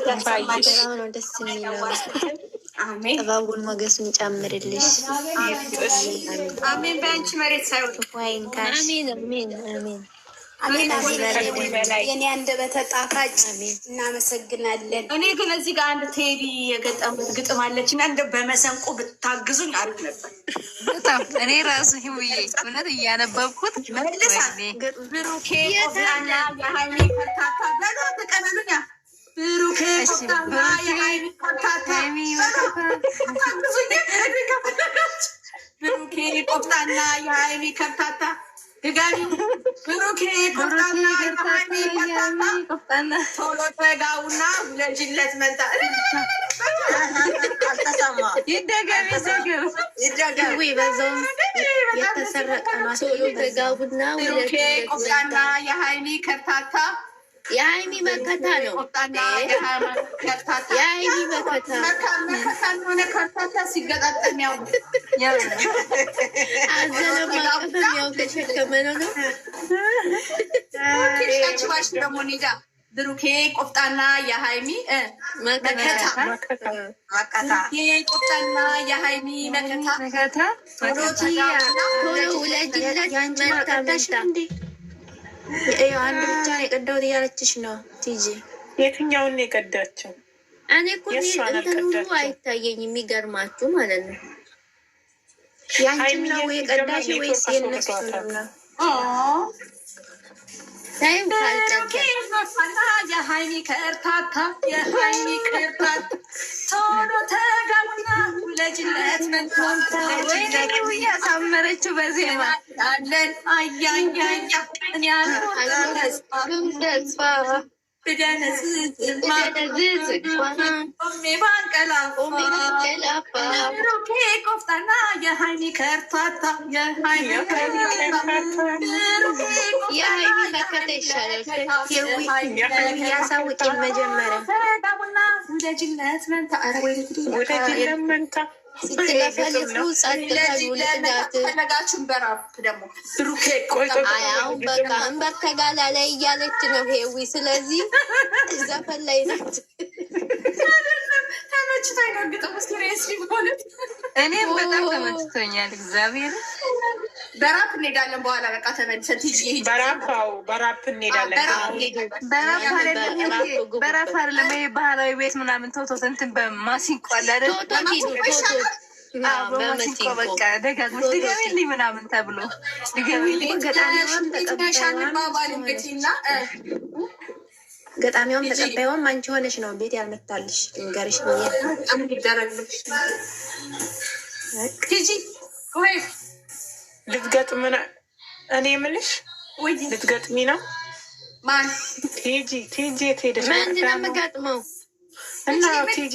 በጣም ነው ደስ የሚለው። ጥበቡን ሞገሱን ጨምርልሽ። አሜን። በአንቺ መሬት ሳይሆን አሜን አሜን አሜን። የኔ አንደበተ ጣፋጭ እናመሰግናለን። እኔ ግን እዚህ ጋር አንድ ቴዲ የገጠሙት ግጥም አለች እና እንደ በመሰንቆ ብታግዙኝ አሪፍ ነበር በጣም። እኔ ራሱ ህውዬ እውነት እያነበብኩት መልሳ ብሩኬ ቆፍጣና የሀይሚ ከርታታ በሎ ተቀበሉኛ። ብሩኬ ቆፍጣና የሀይሚ ከርታታ ታግዙኝ። ብሩኬ ቆፍጣና የሀይሚ ከርታታ ድጋሚ ብሩኬ ቆፍጣና የሀይሚ ከርታታ ቶሎ ተጋውና ውለጅለት መጣ አልተሰማ ይደገም በዛውም የተሰረቀ ነው። ቶሎ ተጋቡና ብሩኬ ቆፍጣና የሀይሚ ከርታታ የሀይሚ መከታ ነው። የሀይሚ መከታ ሆነ ከርታታ ሲገጣጠም ያው አዘለም አቀፈም ያው ተሸከመ ነው ነው ችባሽ ደግሞ ኒዳ ብሩኬ ቆፍጣና የሀይሚ መከታ ቆፍጣና የሀይሚ መከታ ቶሎ ውለጅለት መከታሽ እንዴ አንድ ብቻ የቀዳሁት እያለችሽ ነው ቲጂ። የትኛውን የቀዳቸው? እኔ እኮ እንትን ሁሉ አይታየኝ። የሚገርማችሁ ማለት ነው ያንቺን ነው የቀዳሽ ወይስ የነሱን ነው? ታዩ የሀይሚ ከርታታ የሀይሚ ከርታታ ቶሎ ተጋቡና ውለጅለት መንታ እያሳመረችው በዜማ አለን አያያያ ተስፋ ብሩኬ ቆፍጣና የሀይሚ ከርታታ የሀይሚ መከታ ይሻላል። ያሳውቂን መጀመሪያ ውለጅነት መንታ ስትለፈልፉ ጸጥታሉ ልቅዳት ፈለጋችሁን በራፕ ደግሞ ብሩኬ አሁን በቃ እንበር ተጋላ ላይ እያለች ነው ሄዊ። ስለዚህ ዘፈን ላይ ናት። ተመችቶኝ ነው ግጥሙ ሲሪየስ ሆነት እኔም በጣም ተመችቶኛል። እግዚአብሔር በራፕ እንሄዳለን በኋላ በቃ ተመልሰን ትይጂ በራፕ እንሄዳለን። በራፕ አይደለም ይሄ ባህላዊ ቤት ምናምን ተውቶት እንትን በማሲንቆ አለ አይደል? በማሲንቆ በቃ ደጋግመሽ ድገሚልኝ ምናምን ተብሎ ድገሚልኝ። ገጣሚዋም ተቀባይዋም አንቺ ሆነሽ ነው ቤት ያልመታልሽ ንገርሽ ብዬ ትይጂ ልትገጥም እኔ የምልሽ ልትገጥሚ ነው? ማን ቲጂ የት ሄደች? ምንድን ነው የምገጥመው? እና ቲጂ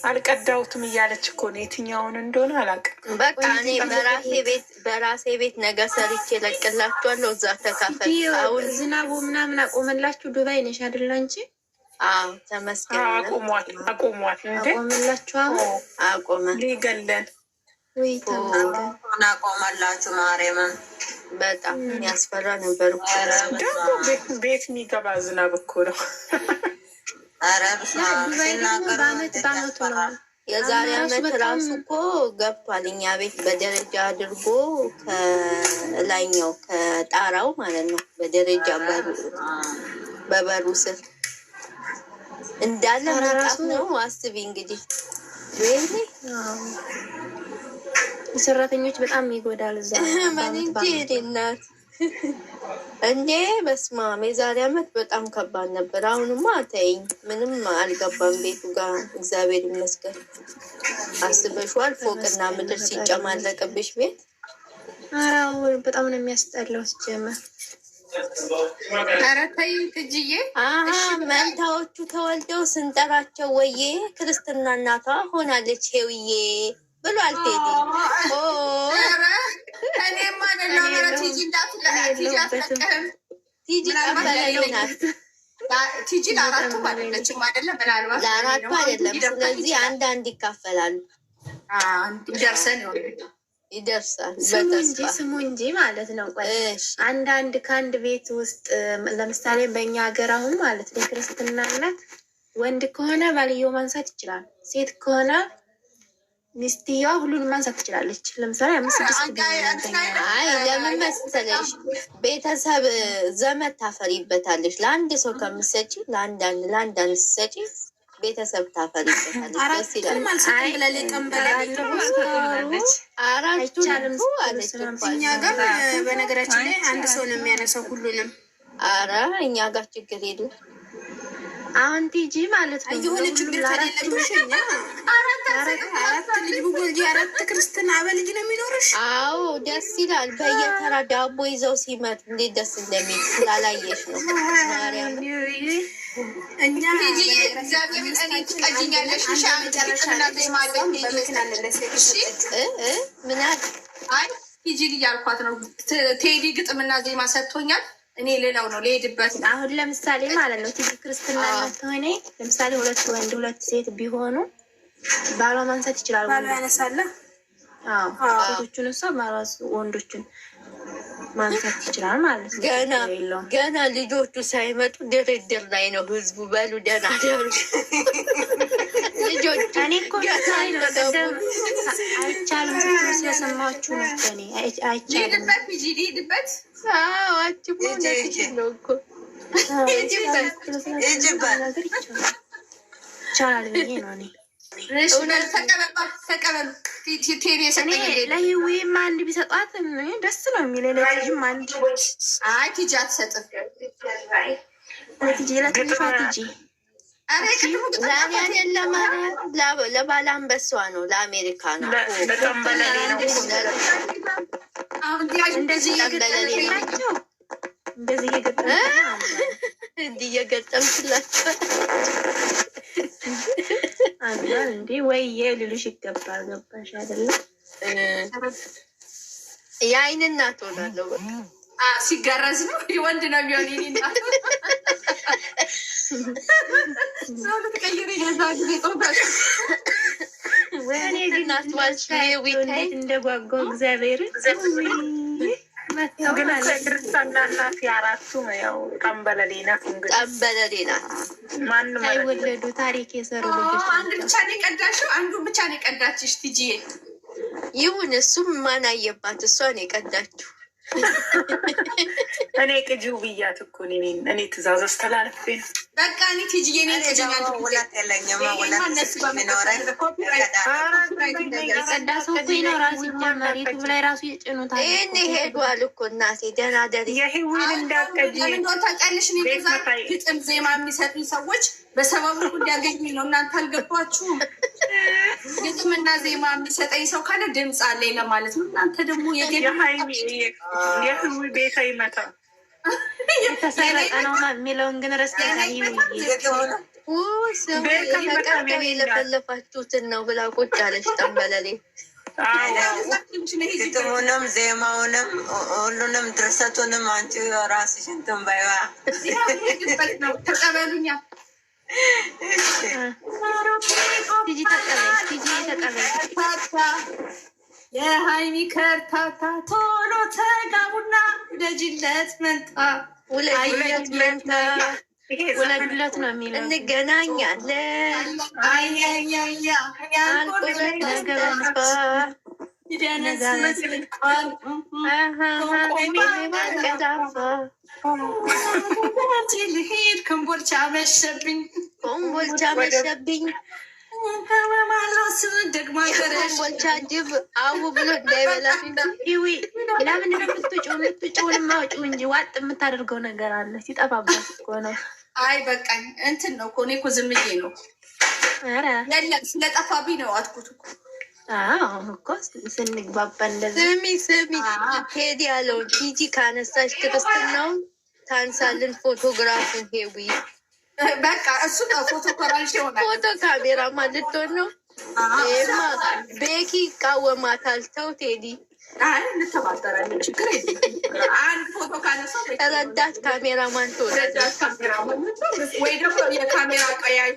አልቀዳሁትም እያለች እኮ ነው። የትኛውን እንደሆነ አላውቅም። በቃ እኔ በራሴ ቤት ነገር ሰርቼ እለቅላችኋለሁ። እዛ ተካፈል። አሁን ዝናቡ ምናምን አቆመላችሁ። ዱባይ ነሽ አይደል አንቺ? አዎ ተመስገን። አቆሟት እንዴ? አቆመላችሁ? አቆመ ሊገለን ወይ ተመስገን። አቆመላችሁ። ማርያምን በጣም ያስፈራ ነበር። ቤት የሚገባ ዝናብ እኮ ነው። በአመት ነው። የዛሬ አመት ራሱ እኮ ገብቷል እኛ ቤት በደረጃ አድርጎ ከላይኛው ከጣራው ማለት ነው በደረጃ በበሩ ስር እንዳለ መጣፍ ነው። አስቢ እንግዲህ ሰራተኞች በጣም ይጎዳል። እዛ እናት እንዴ በስማም የዛሬ አመት በጣም ከባድ ነበር። አሁንማ ተይኝ ምንም አልገባም ቤቱ ጋር እግዚአብሔር ይመስገን። አስበሽዋል ፎቅና ምድር ሲጨማለቅብሽ ቤት? አዎ በጣም ነው የሚያስጠላው። ሲጀመር ኧረ ተይ ትጅዬ መንታዎቹ ተወልደው ስንጠራቸው ወዬ ክርስትና እናቷ ሆናለች ሄውዬ ብሏል ቴዲ። እኔማ አይደለም ቲጂ እንዳትለቀም ቲጂ ቀበለኝ ናት። ቲጂ ለአራቱም አይደለችም አይደለም ምናልባት ለአራቱ አይደለም። ስለዚህ አንዳንድ ይካፈላሉ። ይደርሰን ይደርሳል። ስሙ እንጂ ማለት ነው። ቆይ አንዳንድ ከአንድ ቤት ውስጥ ለምሳሌ በእኛ ሀገር አሁን ማለት ነው የክርስትና እናት ወንድ ከሆነ ባልየው ማንሳት ይችላል። ሴት ከሆነ ሚስትየዋ ሁሉንም ማንሳት ትችላለች። ለምሳሌ 5-6 አይ ለምን መሰለሽ ቤተሰብ ዘመድ ታፈሪበታለች። ለአንድ ሰው ከምትሰጪ ለአንዳንድ ሰጪ ቤተሰብ ታፈሪበታለች። ደስ ይላል። አይቻልም አለች እኛ ጋር በነገራችን ላይ አንድ ሰው ነው የሚያነሳው ሁሉንም። አረ እኛ ጋር ችግር የለም። አሁን ቲጂ ማለት ነው የሆነ ችግር ከሌለብሽ እኛ አራት ልጅ ብጎልጂ 4 ክርስትና በልጅ ነው የሚኖርሽ። አዎ ደስ ይላል። በየተራ ዳቦ ይዘው ሲመጡ እንዴት ደስ እንደሚል ስላላየሽ ነው። ማርያም እኛ ቲጂ እያልኳት ነው። ቴዲ ግጥምና ዜማ ሰጥቶኛል። እኔ ሌላው ነው ልሄድበት። አሁን ለምሳሌ ማለት ነው ቲጂ ክርስትና ከሆነ ለምሳሌ 2 ወንድ 2 ሴት ቢሆኑ ባሏ ማንሳት ይችላል። ባሏ ያነሳለ። አዎ ሴቶቹን እሷ ባሏ ወንዶቹን ማንሳት ይችላል ማለት ነው። ገና ልጆቹ ሳይመጡ ድርድር ላይ ነው ህዝቡ። በሉ ደህና ደሩ ልጆቹ። እኔ እኮ አይቻልም ስለሰማችሁ ነው። እኔ አይቻልም ሊሄድበት ነው እኮ ይቻላል ብዬ ነው እኔ ተቀበሉ። ለህዊም አንድ ቢሰጧት ደስ ነው የሚለኝ። ለልጅም አንድ ቲጂ አትሰጥም። ቲጂ ለትንሿ ቲጂ ዛሬ አይደለም ለባለ አንበሷ ነው፣ ለአሜሪካ ነው። እንደዚህ እየገጠምችላቸው እንዲህ እየገጠምችላቸው አንዷን እንዴ ወይዬ ልልሽ ይገባል። ገባሽ አይደለም? የአይን እናት ሆናለሁ። ሲገረዝ ነው የወንድ ነው የሚሆን የኔ እናት ልትቀይር የገዛ ጊዜ ጦበት ወይኔ ግን አትዋልሽ እንዴት እንደጓጓው እግዚአብሔርን ክርስትና እናት የአራቱ ያው ጠንበለሌ ናት። ጠንበለሌ ናት። ማንም ሳይወለዱ ታሪክ የሰሩ ልጆች አንድ ብቻ ነው የቀዳሽው። አንዱ ብቻ ነው የቀዳችሽ ቲጂዬ። ይሁን እሱም ማን አየባት? እሷን የቀዳችው እኔ ቅጂው ብያት እኮ እኔ ትእዛዝ አስተላልፌ ነው። በቃ እኔ ቲጂዬ እኔ ሁለት የለኝም የቀዳ ሰው እኮ ይኖራል። ሲጀመር ዩቱብ ላይ ራሱ የጭኑታል። ይህን ሄዷል እኮ እናቴ። ደህና ደሪ የህዊን እንዳቀጂ ታውቂያለሽ። እኔ ግጥም ዜማ የሚሰጡኝ ሰዎች በሰበቡ እንዲያገኙኝ ነው። እናንተ አልገባችሁም። ግጥምና ዜማ የሚሰጠኝ ሰው ካለ ድምፅ አለኝ ለማለት ነው። እናንተ ደግሞ የህዊ ቤታ ይመታ የተሰረቀ ነው የሚለውን ግን ረስተሻል። ተቀርተው የለፈለፋችሁትን ነው ብላ ቁጭ አለች ጠንበለሌ። ግጥሙንም ዜማውንም ሁሉንም ድርሰቱንም አንቺ ራስሽን ትንበይዋ ተቀበሉኛ። ቲጂ ተቀበይ። የሀይሚ ከርታታ ቶሎ ተጋቡና ውለጅለት መንታ ውለጅለት መንታ ውለዱለት ነው የሚለው። እንገናኛለን ልሄድ ኮምቦልቻ መሸብኝ ኮምቦልቻ ጅብ አቡ ብሎ እንዳይበላ። ለምንድን ነው የምትውጭውን ማውጭው እንጂ ዋጥ የምታደርገው ነገር አለ። ሲጠፋባት እኮ ነው። አይ በቃኝ እንትን ነው እኮ እኔ እኮ ዝምዬ ነው። ኧረ የለም ስለጠፋብኝ ነው አትኩት እኮ እኮ ስንግባባ እንደዚህ። ስሚ ቴዲ ያለውን ቲጂ ካነሳች ክርስትናውን ታንሳልን ፎቶግራፉን ሄዊ በቃ እሱ ፎቶ ኮራልሽ ይሆናል። ፎቶ ካሜራ ልትሆን ነው። ይሄማ ቤኪ ይቃወማታል። ተው ቴዲ እንተባበራለን፣ ችግር የለም። አንድ ፎቶ ካነሳ ረዳት ካሜራማን ትሆናለች ወይ ደግሞ የካሜራ ቀያዩ።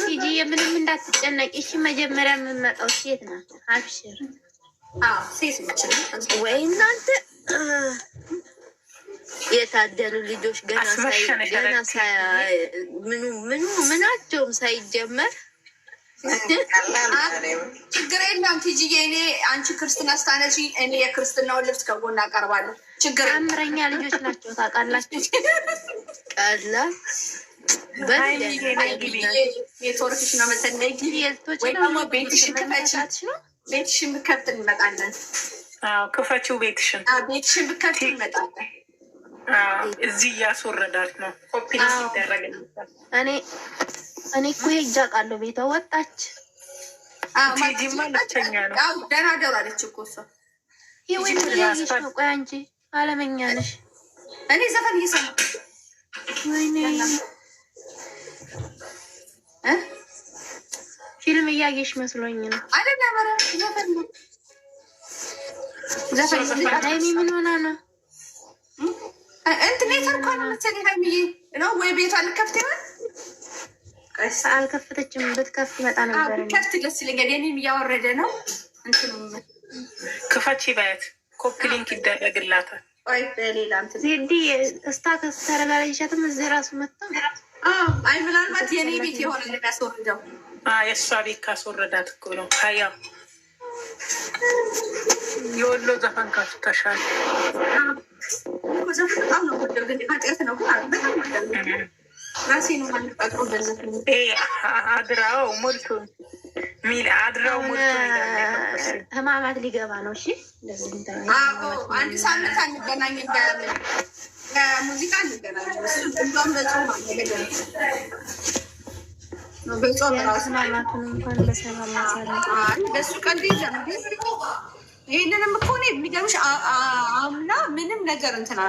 ቲጂ የምንም እንዳትጨነቂ እሺ። መጀመሪያ የምንመጣው ሴት ናት። አብሽር። ሴት ነች ወይ እናንተ የታደሉ ልጆች ገና ምናቸውም ሳይጀመር ችግር የለም ቲጂዬ። እኔ አንቺ ክርስትና ስታነሺ እኔ የክርስትናውን ልብስ ከጎን አቀርባለሁ። ችግር አምረኛ ልጆች ናቸው ታውቃላችሁ። ቀላ ኔትወርክሽ ነው መሰለኝ። ወይ ደግሞ ቤትሽን ክፈች። ቤትሽን ብከፍት እንመጣለን። ክፈችው ቤትሽን። ቤትሽን ብከፍት እንመጣለን። እዚህ እያስወረዳት ነው። ኮፒ ይደረግ እኔ እኮ ሄጃ ቃለሁ። ቤቷ ወጣች። ጂማ ልተኛ ነው። ደህና ደሩ አለች እኮ እሷ። ይወይ ያለሽ ነው። ቆይ አንቺ አለመኛ ነሽ። እኔ ዘፈን እየሰማሁ ወይኔ ፊልም እያየሽ መስሎኝ ነው። አይደለም ዘፈን ነው። ዘፈን ምን ሆና ነው? እንትን ኔትወርክ ነው መሰለኝ። ሀይሚዬ ነው ወይ ቤቷ ልከፍት ይሆን? አልከፍተችም። ብትከፍት ይመጣ ነበር። ከፍት ደስ ይለኛል። የኔም እያወረደ ነው። ክፈች በያት። ኮፒ ሊንክ ይደረግላታል። ወይ በሌላ እንትን ዜዲ እስታከስ ተረጋለቻትም እዚህ ራሱ መጣ። አይ ምናልባት የኔ ቤት የሆነ የሚያስወርደው የእሷ ቤት ካስወረዳት እኮ ነው። ሀያ የወሎ ዘፈን ካፍተሻል። ዘፈን በጣም ነው ወደው፣ ግን ኃጢአት ነው። ግን ራሴ ነው ማንጣቀው በዘፍ አድራው ሞልቶ ሚል አድራው ሞልቶ ህማማት ሊገባ ነው። እሺ አንድ ሳምንት አንገናኝ ሙዚቃ እንገናኝ። እንደውም በጾም በጾም ራሱ ህማማቱን እንኳን በሰላም ማሳለ ለሱ ቀልድ የለም። ይህንንም እኮ እኔ የሚገርምሽ አምና ምንም ነገር እንትና